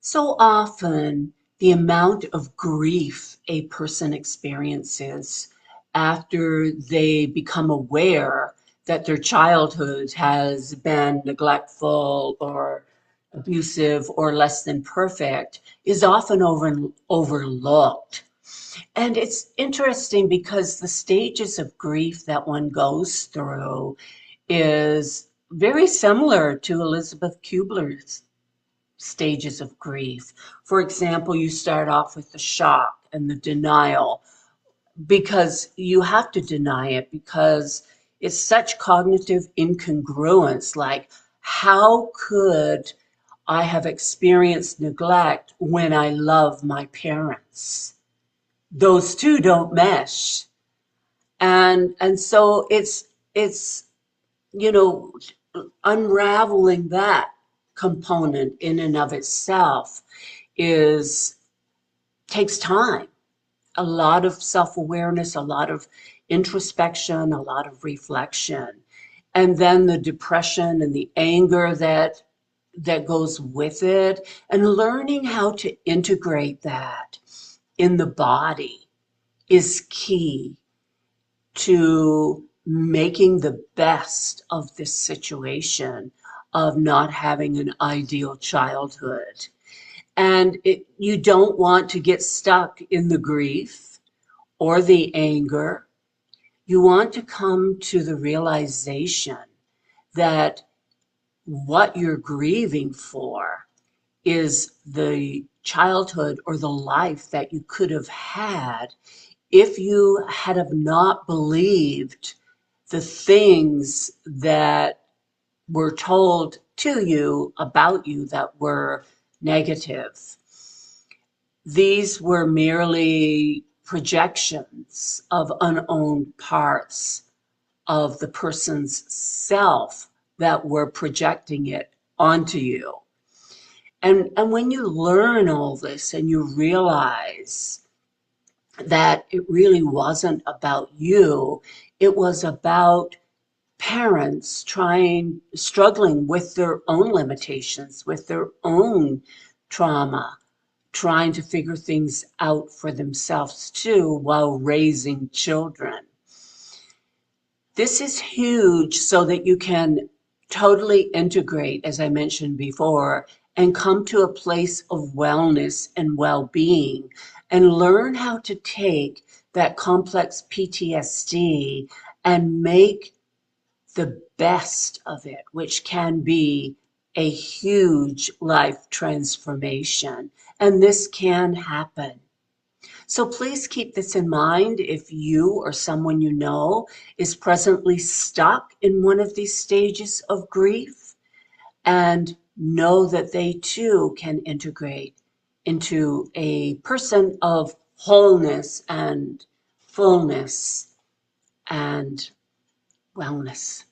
So often, the amount of grief a person experiences after they become aware that their childhood has been neglectful or abusive or less than perfect is often overlooked. And it's interesting because the stages of grief that one goes through is very similar to Elizabeth Kubler's stages of grief. For example, you start off with the shock and the denial because you have to deny it because it's such cognitive incongruence. Like, how could I have experienced neglect when I love my parents? Those two don't mesh. And so it's you know, unraveling that component in and of itself is takes time, a lot of self-awareness, a lot of introspection, a lot of reflection. And then the depression and the anger that goes with it, and learning how to integrate that in the body is key to making the best of this situation of not having an ideal childhood. And you don't want to get stuck in the grief or the anger. You want to come to the realization that what you're grieving for is the childhood or the life that you could have had if you had have not believed the things that were told to you about you that were negative. These were merely projections of unowned parts of the person's self that were projecting it onto you. And when you learn all this and you realize that it really wasn't about you, it was about parents struggling with their own limitations, with their own trauma, trying to figure things out for themselves too while raising children. This is huge so that you can totally integrate, as I mentioned before, and come to a place of wellness and well-being and learn how to take that complex PTSD and make the best of it, which can be a huge life transformation. And this can happen. So please keep this in mind if you or someone you know is presently stuck in one of these stages of grief, and know that they too can integrate into a person of wholeness and fullness and wellness.